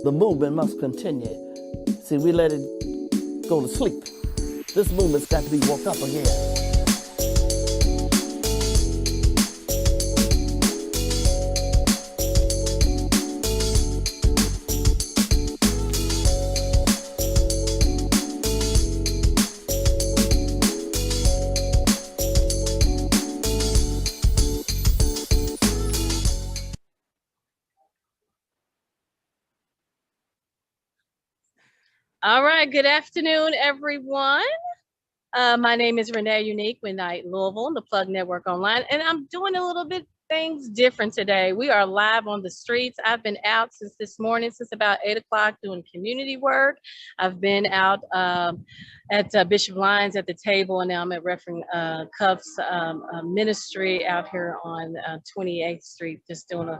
The movement must continue. See, we let it go to sleep. This movement's got to be woke up again. All right, good afternoon, everyone. My name is Renee Unique with Night Louisville, the Plug Network Online, and I'm doing a little bit things different today. We are live on the streets. I've been out since this morning, since about 8 o'clock doing community work. I've been out at Bishop Lyons at the table, and now I'm at Reverend Cuff's ministry out here on 28th Street, just doing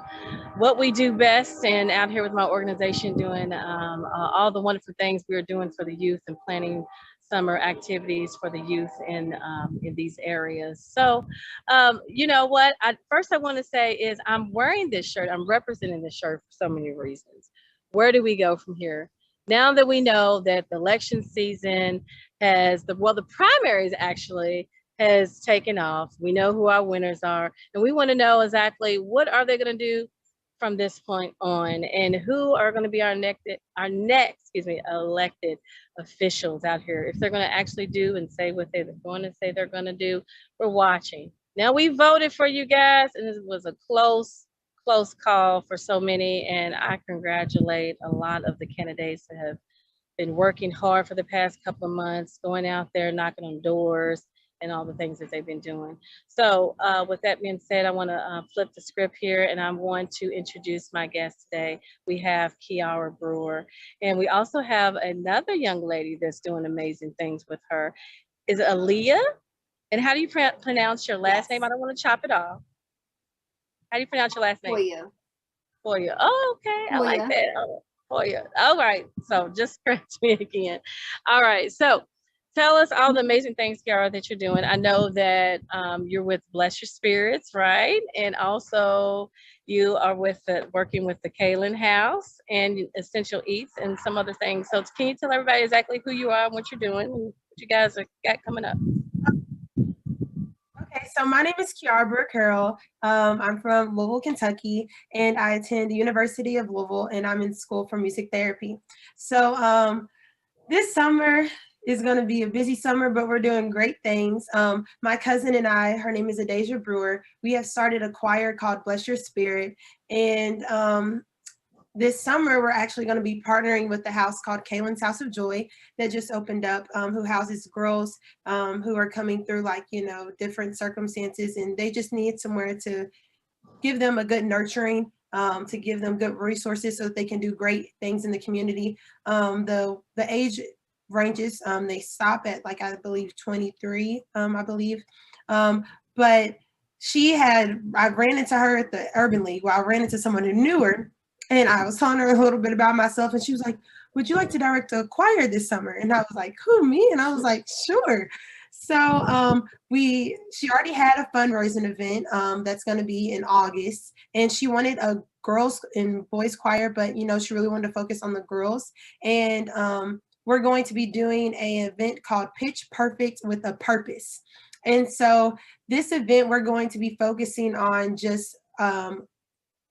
what we do best, and out here with my organization doing all the wonderful things we are doing for the youth and planning summer activities for the youth in these areas. So, you know what? First I want to say is I'm wearing this shirt. I'm representing this shirt for so many reasons. Where do we go from here? Now that we know that the election season the primaries actually has taken off. We know who our winners are, and we want to know exactly what are they going to do from this point on, and who are going to be our next elected officials out here. If they're going to actually do and say what they're going to say they're going to do, we're watching. Now, we voted for you guys, and it was a close call for so many, and I congratulate a lot of the candidates that have been working hard for the past couple of months, going out there, knocking on doors, and all the things that they've been doing. So with that being said, I want to flip the script here, and I want to introduce my guest today. We have Kiara Brewer, and we also have another young lady that's doing amazing things with her. Is it Aaliyah? And how do you pronounce your last name? I don't want to chop it off. How do you pronounce your last name? Foya. Oh, okay. I like that. Oh, Foya. All right. So just correct me again. All right. So tell us all the amazing things, Kiara, that you're doing. I know that you're with Bless Your Spirits, right? And also you are working with the Kalen House and Essential Eats and some other things. So can you tell everybody exactly who you are and what you're doing and what you guys got coming up? Okay, so my name is Kiara Carroll. I'm from Louisville, Kentucky, and I attend the University of Louisville, and I'm in school for music therapy. So this summer is going to be a busy summer, but we're doing great things. My cousin and I, her name is Adasia Brewer, we have started a choir called Bless Your Spirit, and this summer, we're actually going to be partnering with the house called Kalen's House of Joy that just opened up, who houses girls who are coming through different circumstances, and they just need somewhere to give them a good nurturing, to give them good resources so that they can do great things in the community. The age ranges, they stop at I believe 23, I believe. But I ran into her at the Urban League. Well, I ran into someone who knew her, and I was telling her a little bit about myself, and she was like, would you like to direct a choir this summer? And I was like, who, me? And I was like, sure. So she already had a fundraising event that's going to be in August, and she wanted a girls and boys choir, but she really wanted to focus on the girls. And we're going to be doing an event called Pitch Perfect with a Purpose. And so this event, we're going to be focusing on just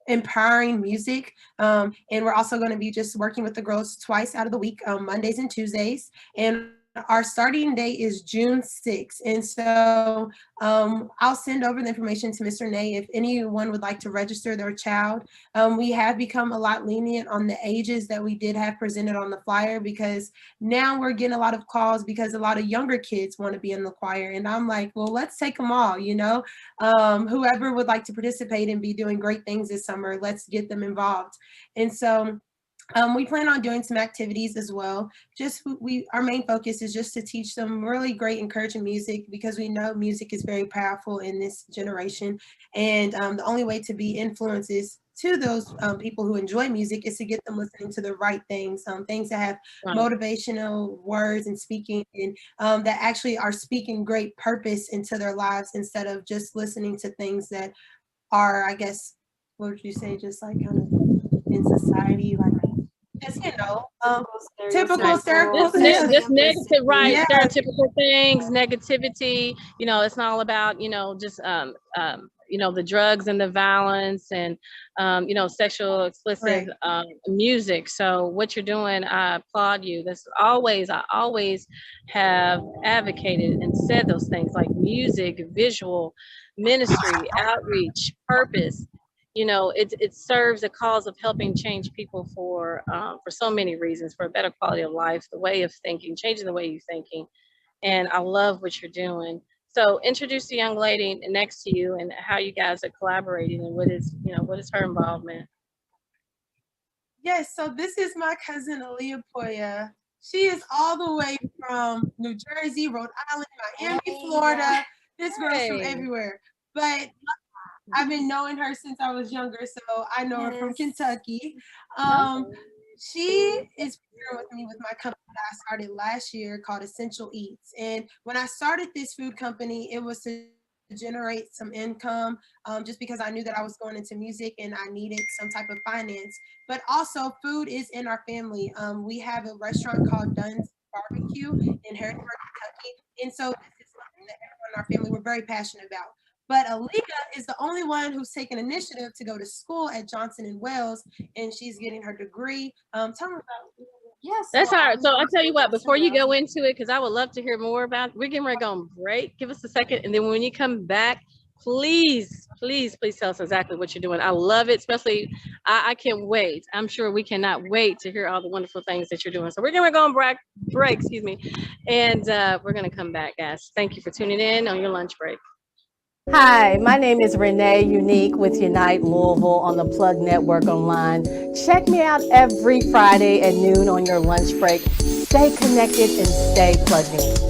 empowering music, and we're also going to be just working with the girls twice out of the week, Mondays and Tuesdays, and our starting date is June 6th. And so I'll send over the information to Mr. Nay if anyone would like to register their child. We have become a lot lenient on the ages that we did have presented on the flyer, because now we're getting a lot of calls because a lot of younger kids want to be in the choir. And I'm like, well, let's take them all, whoever would like to participate and be doing great things this summer, let's get them involved. And so we plan on doing some activities as well. Our main focus is just to teach them really great encouraging music, because we know music is very powerful in this generation. And the only way to be influences to those people who enjoy music is to get them listening to the right things, things that have motivational words and speaking, and that actually are speaking great purpose into their lives, instead of just listening to things that are, I guess, what would you say, just kind of in society, just, typical stereotypical, Just negative, right? Yeah, Stereotypical things, negativity. It's not all about just the drugs and the violence and sexual explicit right. music. So what you're doing, I applaud you. I always have advocated and said those things like music, visual, ministry, outreach, purpose. It serves a cause of helping change people for so many reasons, for a better quality of life, the way of thinking, changing the way you're thinking. And I love what you're doing. So introduce the young lady next to you and how you guys are collaborating and what is her involvement. Yes, so this is my cousin Aaliyah Poya. She is all the way from New Jersey, Rhode Island, Miami, Florida. This girl's from Hey. everywhere. But I've been knowing her since I was younger, so I know her from Kentucky. Um, Okay. she is partnering with me with my company that I started last year called Essential Eats. And when I started this food company, it was to generate some income, just because I knew that I was going into music and I needed some type of finance. But also, food is in our family. We have a restaurant called Dunn's Barbecue in Harrisburg, Kentucky. And so this is something that everyone in our family we're very passionate about. But Aaliyah is the only one who's taken initiative to go to school at Johnson and Wales, and she's getting her degree. Tell me about. Yes. That's all right. So I'll tell you what, before you go into it, because I would love to hear more about, we're getting ready to go on break. Give us a second. And then when you come back, please, please, please tell us exactly what you're doing. I love it, especially I can't wait. I'm sure we cannot wait to hear all the wonderful things that you're doing. So we're going to go on break, excuse me. And we're going to come back, guys. Thank you for tuning in on your lunch break. Hi, my name is Renee Unique with Unite Louisville on the Plug Network Online. Check me out every Friday at noon on your lunch break. Stay connected and stay plugged in.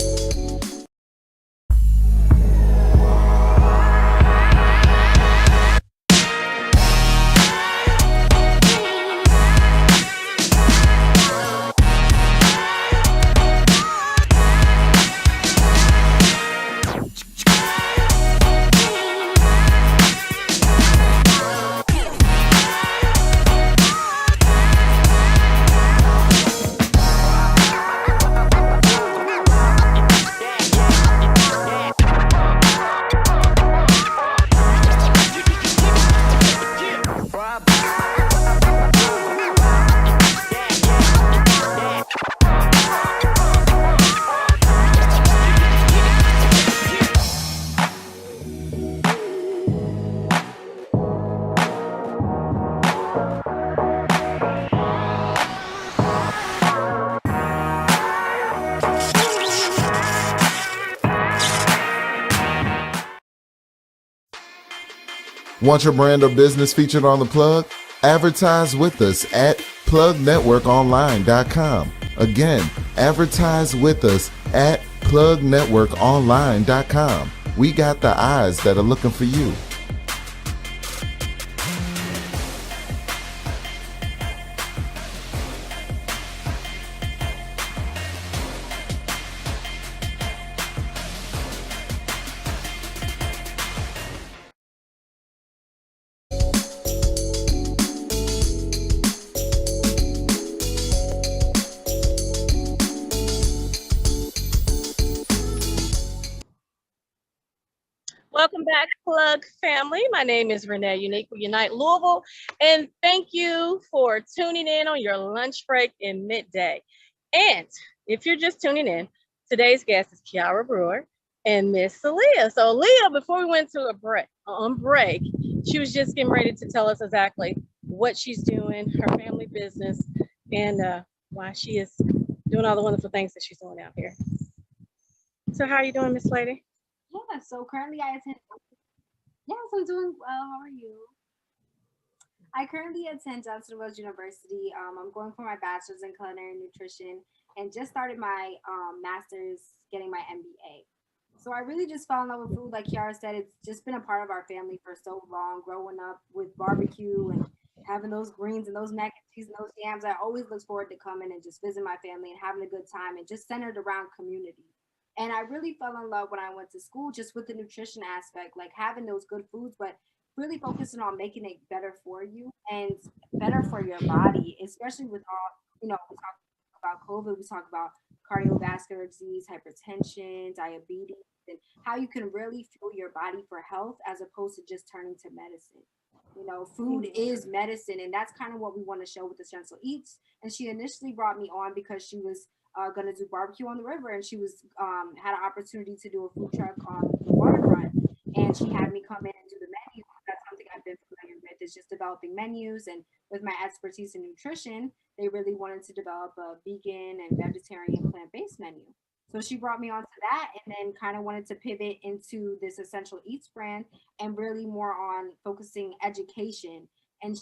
Want your brand or business featured on the plug? Advertise with us at plugnetworkonline.com. Again, advertise with us at plugnetworkonline.com. We got the eyes that are looking for you. Welcome back, Plug family. My name is Renee Unique with Unite Louisville, and thank you for tuning in on your lunch break in midday. And if you're just tuning in, today's guest is Kiara Brewer and Miss Aaliyah. So, Aaliyah, before we went to a break, she was just getting ready to tell us exactly what she's doing, her family business, and why she is doing all the wonderful things that she's doing out here. So, how are you doing, Miss Lady? Yeah, so currently I attend. Yeah, so I'm doing well. How are you? I currently attend Johnson Wales University. I'm going for my bachelor's in culinary nutrition and just started my master's, getting my MBA. So I really just fell in love with food. Like Kiara said, it's just been a part of our family for so long, growing up with barbecue and having those greens and those mac and cheese and those yams. I always look forward to coming and just visit my family and having a good time and just centered around community. And I really fell in love when I went to school just with the nutrition aspect, like having those good foods, but really focusing on making it better for you and better for your body, especially with all, we talk about COVID, we talk about cardiovascular disease, hypertension, diabetes, and how you can really fuel your body for health as opposed to just turning to medicine. Food is medicine, and that's kind of what we want to show with the Essential Eats. And she initially brought me on because she was going to do barbecue on the river, and she was had an opportunity to do a food truck on the waterfront, and she had me come in and do the menu. That's something I've been familiar with, is just developing menus. And with my expertise in nutrition, they really wanted to develop a vegan and vegetarian plant-based menu. So she brought me onto that, and then kind of wanted to pivot into this Essential Eats brand and really more on focusing education and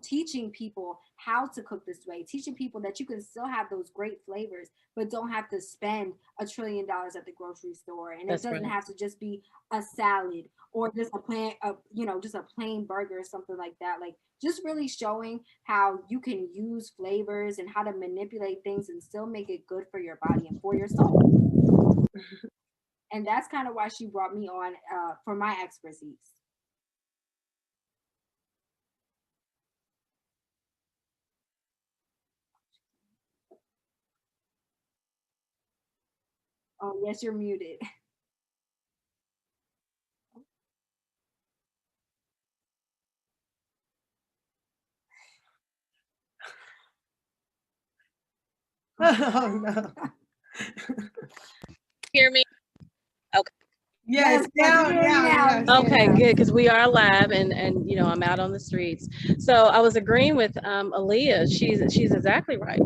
teaching people how to cook this way, teaching people that you can still have those great flavors, but don't have to spend $1 trillion at the grocery store. And That's it doesn't right. have to just be a salad or just just a plain burger or something like that. Like, just really showing how you can use flavors and how to manipulate things and still make it good for your body and for your soul. And that's kind of why she brought me on for my expertise. Oh, yes, you're muted. Oh no. Hear me? Okay. Yes, Yes, now, yes. Okay, yeah. good, because we are live, and I'm out on the streets. So I was agreeing with Aaliyah. She's exactly right.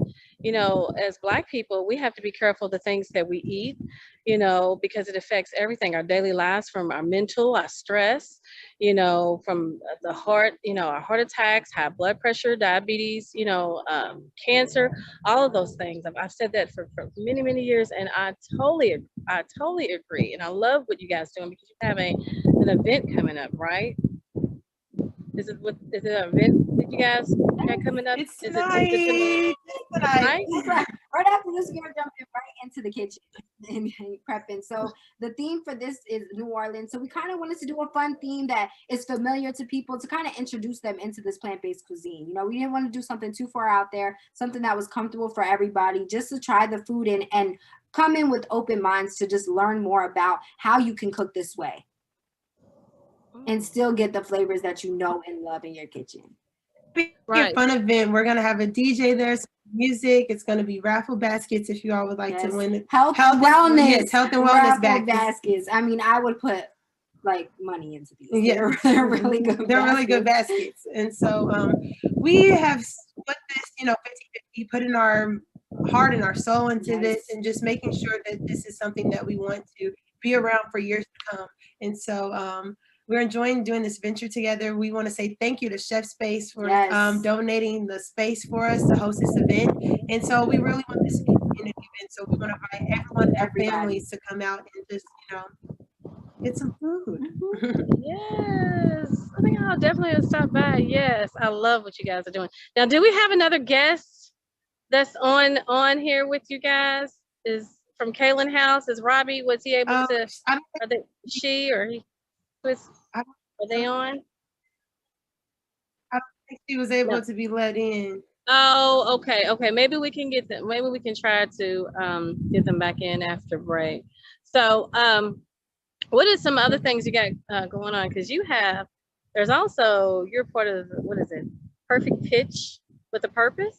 As Black people, we have to be careful the things that we eat, because it affects everything, our daily lives, from our mental, our stress, from the heart, our heart attacks, high blood pressure, diabetes, cancer, all of those things. I've said that for many, many years, and I totally agree. And I love what you guys doing, because you have an event coming up, right? Is it an event that you guys got coming up? It's Is it tonight. Tonight. tonight? Right after this, we're jumping right into the kitchen and prepping. So the theme for this is New Orleans. So we kind of wanted to do a fun theme that is familiar to people to kind of introduce them into this plant-based cuisine. We didn't want to do something too far out there, something that was comfortable for everybody, just to try the food and come in with open minds to just learn more about how you can cook this way and still get the flavors that you know and love in your kitchen. Be a Right. fun event. We're gonna have a DJ there, some music. It's gonna be raffle baskets if you all would like Yes. to win it. Health and wellness. Yes, health and wellness raffle baskets. I mean, I would put like money into these. Yeah, They're really good. They're really good baskets. And so we have put this, 50-50, put in our heart and our soul into this, and just making sure that this is something that we want to be around for years to come. And so we're enjoying doing this venture together. We want to say thank you to Chef Space for donating the space for us to host this event. And so we really want this to be a community event. So we want to invite everyone, their families, to come out and just, get some food. Yes. I think I'll definitely stop by. Yes. I love what you guys are doing. Now, do we have another guest that's on here with you guys? Is from Kaylin House? Is Robbie, was he able to, are they, she or he, are they on? I don't think she was able to be let in. Oh, okay. Okay. Maybe we can get them. Maybe we can try to get them back in after break. So, what are some other things you got going on? Because there's also, you're part of, what is it? Perfect Pitch with a Purpose.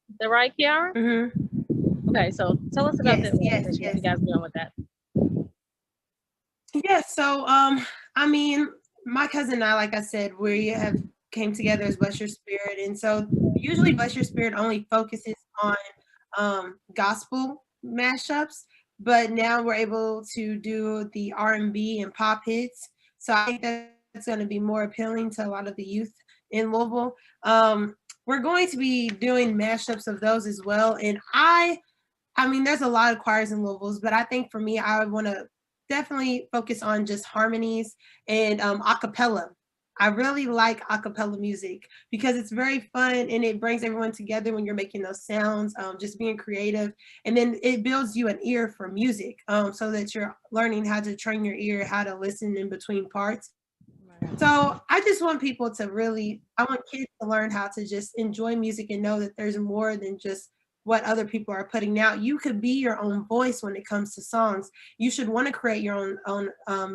Is that right, Kiara? Mm-hmm. Okay, so tell us about that. Yes. What you guys doing with that? Yeah, so I mean, my cousin and I, like I said, we have came together as Bless Your Spirit, and so usually Bless Your Spirit only focuses on gospel mashups, but now we're able to do the R&B and pop hits. So I think that's going to be more appealing to a lot of the youth in Louisville. We're going to be doing mashups of those as well, and I mean, there's a lot of choirs in Louisville, but I think for me, I would want to definitely focus on just harmonies and a cappella. I really like a cappella music because it's very fun and it brings everyone together when you're making those sounds, just being creative. And then it builds you an ear for music so that you're learning how to train your ear, how to listen in between parts. So I just want people to really, I want kids to learn how to just enjoy music and know that there's more than just what other people are putting out. You could be your own voice when it comes to songs. You should want to create your own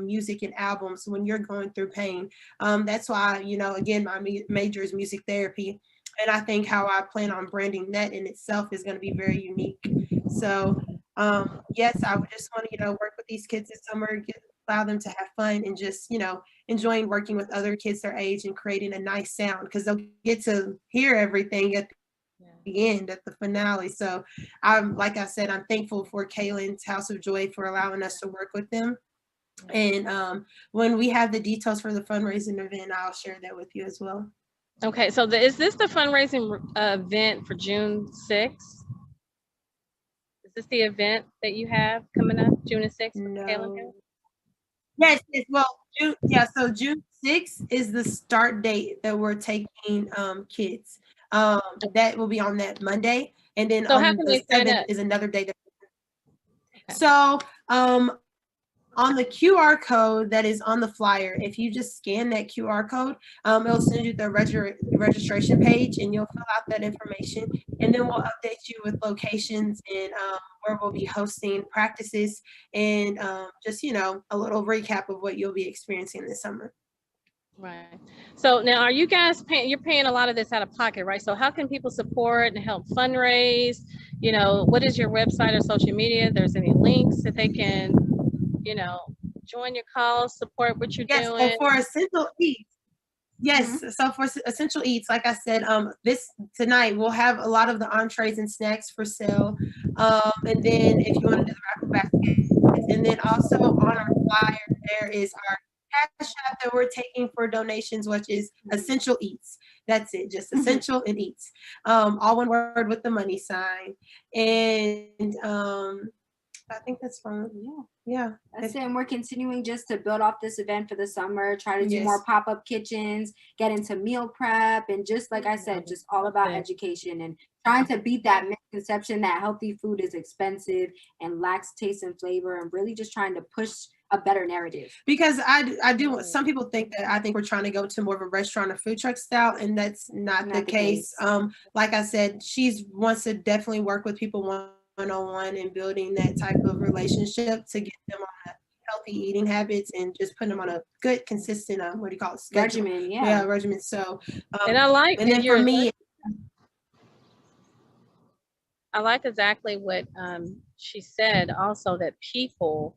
music and albums when you're going through pain. That's why, again, my major is music therapy. And I think how I plan on branding that in itself is going to be very unique. So, yes, I would just want to, work with these kids this summer, allow them to have fun and just, enjoying working with other kids their age and creating a nice sound because they'll get to hear everything at the end, at the finale. So like I said, I'm thankful for Kaylin's House of Joy for allowing us to work with them. And when we have the details for the fundraising event, I'll share that with you as well. Okay, so is this the fundraising event for June 6th? Is this the event that you have coming up, June 6th? No. Yes. Well, so June 6th is the start date that we're taking kids. That will be on that Monday. And then So on the 7th is another day. So on the QR code that is on the flyer, if you just scan that QR code, it'll send you the registration page and you'll fill out that information. And then we'll update you with locations and where we'll be hosting practices and just, a little recap of what you'll be experiencing this summer. Right. So now are you guys you're paying a lot of this out of pocket, right? So how can people support and help fundraise? What is your website or social media? There's any links that they can, join your cause, support what you're doing? Yes, for Essential Eats. Yes, so for Essential Eats, like I said, tonight we'll have a lot of the entrees and snacks for sale. And then if you want to do the raffle basket, and then also on our flyer, there is our cash app that we're taking for donations, which is Essential Eats. That's it, just Essential and Eats. All one word with the money sign. And I think that's fine. Yeah. That's it. And we're continuing just to build off this event for the summer, try to do more pop-up kitchens, get into meal prep, and just like I said, just all about education and trying to beat that misconception that healthy food is expensive and lacks taste and flavor, and really just trying to push a better narrative. Because I do, some people think that I think we're trying to go to more of a restaurant or food truck style, and that's not the case. Like I said, she wants to definitely work with people one-on-one and building that type of relationship to get them on a healthy eating habits and just putting them on a good, consistent, regimen. Regimen. So, and I like, and then for me, I like exactly what she said also, that people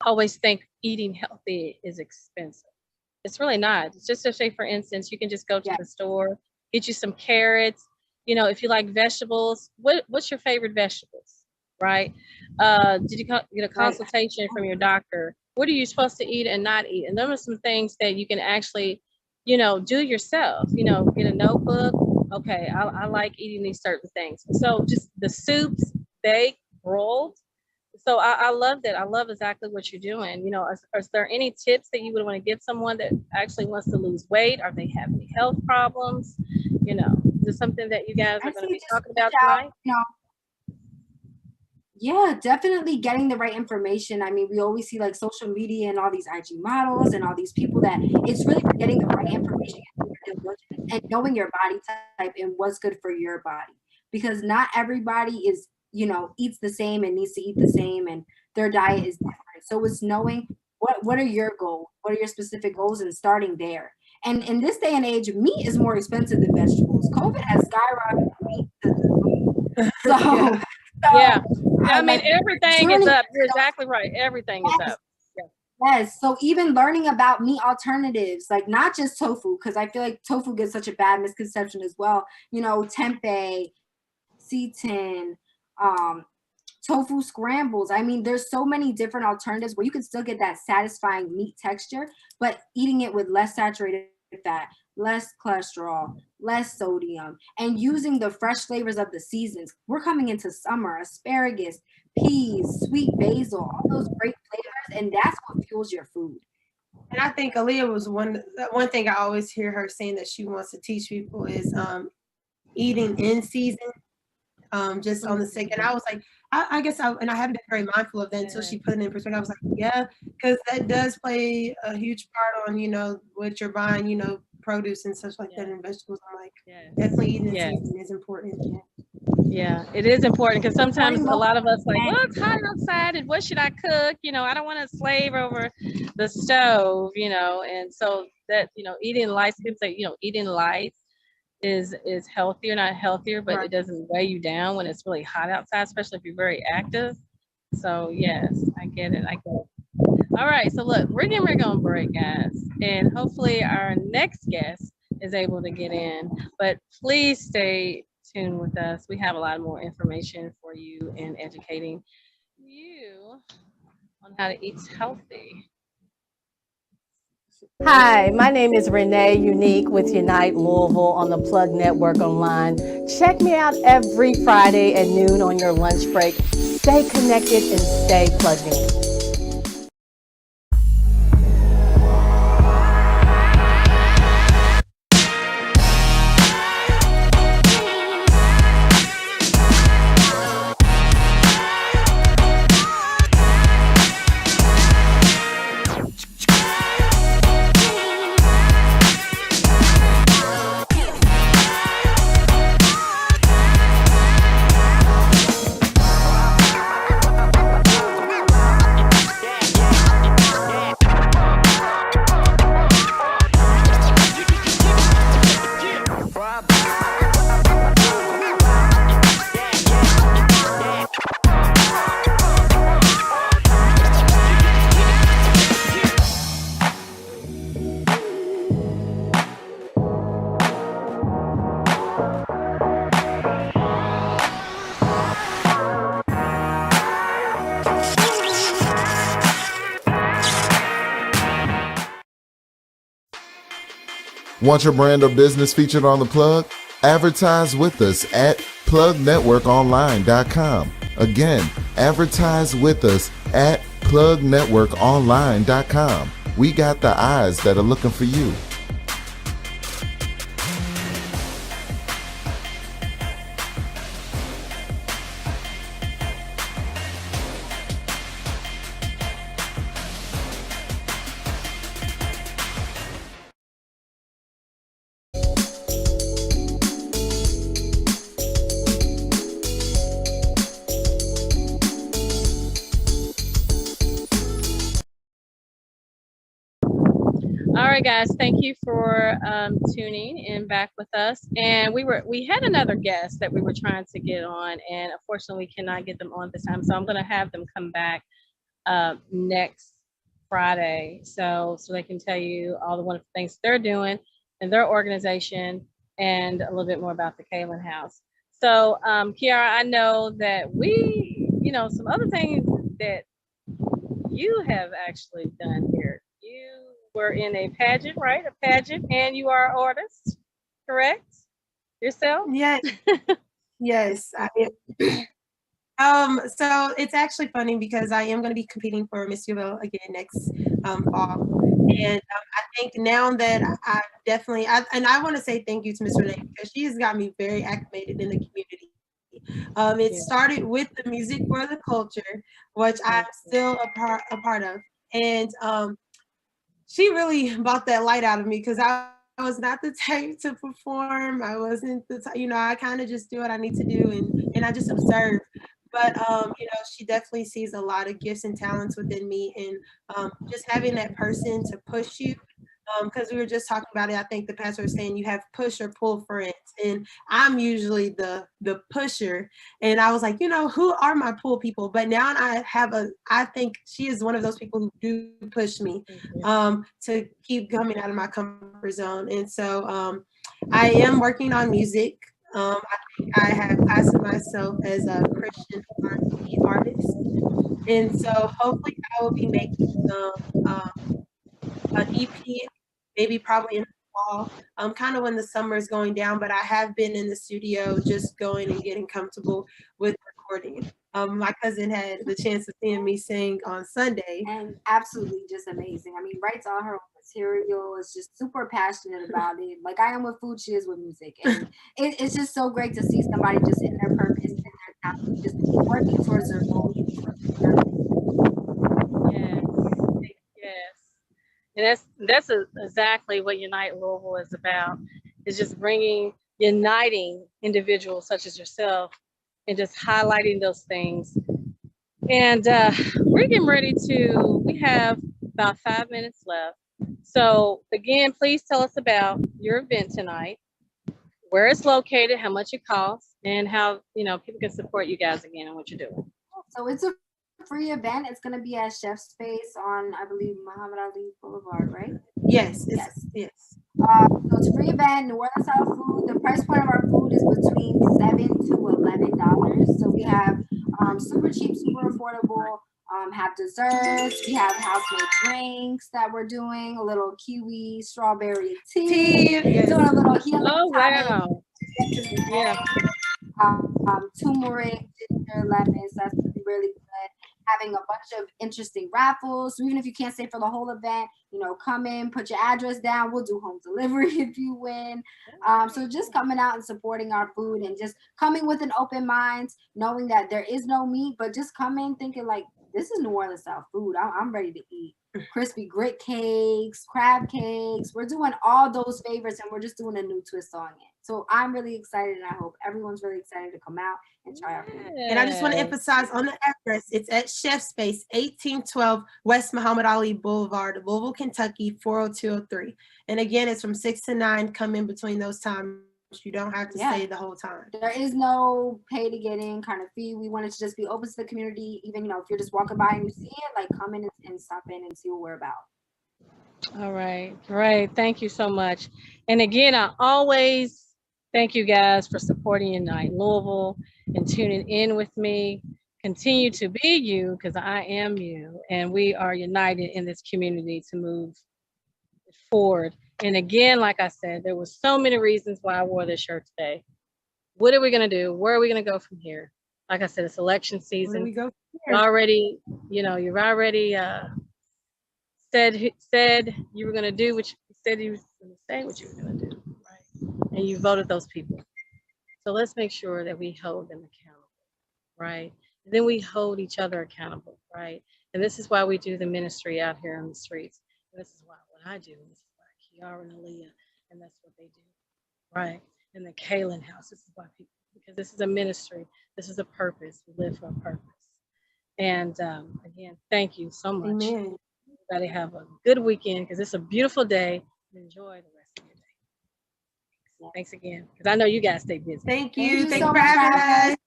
always think eating healthy is expensive. It's really not. It's just to say, for instance, you can just go to the store, get you some carrots. If you like vegetables, what's your favorite vegetables, right? Did you get a consultation from your doctor? What are you supposed to eat and not eat? And those are some things that you can actually, do yourself. Get a notebook. Okay, I like eating these certain things. So just the soups, baked, rolled. So I love that. I love exactly what you're doing. Is there any tips that you would want to give someone that actually wants to lose weight? Or they have any health problems? Is it something that you guys are going to be talking about tonight? Yeah, definitely getting the right information. I mean, we always see like social media and all these IG models and all these people that it's really getting the right information and knowing your body type and what's good for your body. Because not everybody is, eats the same and needs to eat the same, and their diet is different. So it's knowing what are your goals, what are your specific goals, and starting there. And in this day and age, meat is more expensive than vegetables. COVID has skyrocketed meat. So yeah. I mean, everything is up. You're exactly right. Everything is up. Yes. So even learning about meat alternatives, like not just tofu, because I feel like tofu gets such a bad misconception as well. Tempeh, seitan, tofu scrambles. I mean, there's so many different alternatives where you can still get that satisfying meat texture, but eating it with less saturated fat, less cholesterol, less sodium, and using the fresh flavors of the seasons. We're coming into summer, asparagus, peas, sweet basil, all those great flavors, and that's what fuels your food. And I think Aaliyah was one thing I always hear her saying that she wants to teach people is eating in season. just on the sick. And I was like, I guess and I haven't been very mindful of that until she put it in perspective. I was like, yeah, because that does play a huge part on, what you're buying, produce and such like that and vegetables. I'm like, definitely eating in season is important. Yeah, it is important because sometimes a lot of us like, well, it's hot outside and what should I cook? I don't want to slave over the stove, and so that, eating light, people say, eating light is healthier, not healthier, but it doesn't weigh you down when it's really hot outside, especially if you're very active. So yes, I get it. All right, so look, we're getting ready to go on break, guys, and hopefully our next guest is able to get in, but please stay tuned with us. We have a lot more information for you and educating you on how to eat healthy. Hi, my name is Renee Unique with Unite Louisville on the Plug Network Online. Check me out every Friday at noon on your lunch break. Stay connected and stay plugged in. Want your brand or business featured on the plug? Advertise with us at plugnetworkonline.com. Again, advertise with us at plugnetworkonline.com. We got the eyes that are looking for you. All right, guys, thank you for tuning in back with us. And we had another guest that we were trying to get on, and unfortunately we cannot get them on this time. So I'm going to have them come back next Friday, so they can tell you all the wonderful things they're doing in their organization and a little bit more about the Kaylin House. So Kiara, I know that some other things that you have actually done here. You were in a pageant, right? A pageant, and you are an artist, correct? Yourself? Yes. Yes. So it's actually funny because I am going to be competing for Miss UL again next fall. And I think now that I definitely, I want to say thank you to Miss Renee because she has got me very acclimated in the community. It started with the Music for the Culture, which I'm still a part of. And she really brought that light out of me because I was not the type to perform. I wasn't the type, I kind of just do what I need to do and I just observe. But she definitely sees a lot of gifts and talents within me, and just having that person to push you. Because we were just talking about it, I think the pastor was saying you have push or pull friends, and I'm usually the pusher. And I was like, who are my pull people? But now I think she is one of those people who do push me to keep coming out of my comfort zone. And so I am working on music. I think I have classified myself as a Christian R&B artist, and so hopefully I will be making some an EP, maybe probably in the fall, kind of when the summer is going down, but I have been in the studio just going and getting comfortable with recording. My cousin had the chance of seeing me sing on Sunday. And absolutely just amazing. I mean, writes all her own material, is just super passionate about it. Like I am with food, she is with music. And it's just so great to see somebody just in their purpose, in their talent, just working towards their goal. Yes, yes. And that's exactly what Unite Louisville is about. It's just uniting individuals such as yourself and just highlighting those things. And we're getting ready we have about 5 minutes left. So again, please tell us about your event tonight, where it's located, how much it costs, and how people can support you guys again and what you're doing. So it's a free event. It's going to be at Chef Space on, I believe, Muhammad Ali Boulevard, right? Yes. So it's a free event, New Orleans style food. The price point of our food is between $7 to $11. So we have super cheap, super affordable. Have desserts. We have house-made drinks that we're doing. A little kiwi strawberry tea. Yes. Doing a little healing. Oh wow! Yeah. Turmeric, ginger, lemons. That's really good. Having a bunch of interesting raffles. So even if you can't stay for the whole event, come in, put your address down. We'll do home delivery if you win. So just coming out and supporting our food and just coming with an open mind, knowing that there is no meat, but just come in thinking like, this is New Orleans style food. I'm ready to eat. Crispy grit cakes, crab cakes. We're doing all those favorites and we're just doing a new twist on it. So I'm really excited and I hope everyone's really excited to come out and try our food. And I just want to emphasize on the address, it's at Chef Space, 1812 West Muhammad Ali Boulevard, Louisville, Kentucky, 40203. And again, it's from 6 to 9. Come in between those times. You don't have to stay the whole time. There is no pay to get in kind of fee. We wanted to just be open to the community. Even, if you're just walking by and you see it, like come in and stop in and see what we're about. All right. Great. Thank you so much. And again, I always thank you guys for supporting Unite Louisville and tuning in with me. Continue to be you because I am you. And we are united in this community to move forward. And again, like I said, there were so many reasons why I wore this shirt today. What are we going to do? Where are we going to go from here? Like I said, it's election season. Where do we go from here? Already, you've already said you were going to do what you said you were going to say what you were going to do, right? And you voted those people. So let's make sure that we hold them accountable, right? And then we hold each other accountable, right? And this is why we do the ministry out here on the streets. And this is why what I do. This is why Kiara and Aaliyah, and that's what they do, right? And the Kalen House. This is why people, because this is a ministry. This is a purpose. We live for a purpose. And again, thank you so much. Amen. Everybody have a good weekend because it's a beautiful day. Enjoy the rest of your day. Thanks again, because I know you guys stay busy. Thank you. Thank you Thank so you for much for having having us.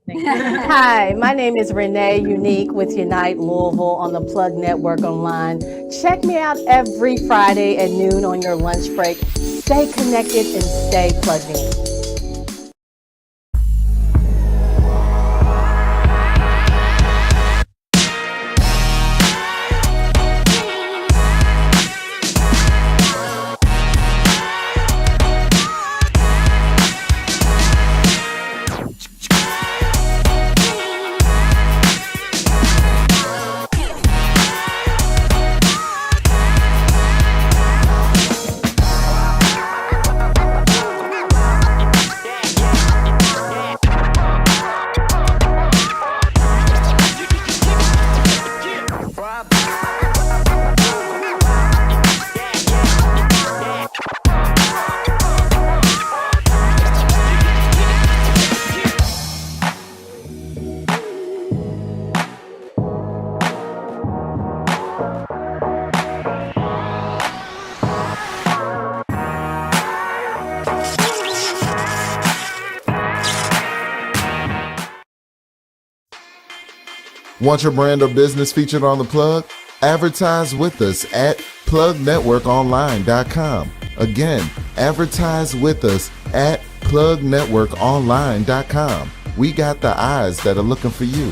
Thank you. Hi, my name is Renee Unique with Unite Louisville on the Plug Network Online. Check me out every Friday at noon on your lunch break. Stay connected and stay plugged in. Want your brand or business featured on The Plug? Advertise with us at plugnetworkonline.com. Again, advertise with us at plugnetworkonline.com. We got the eyes that are looking for you.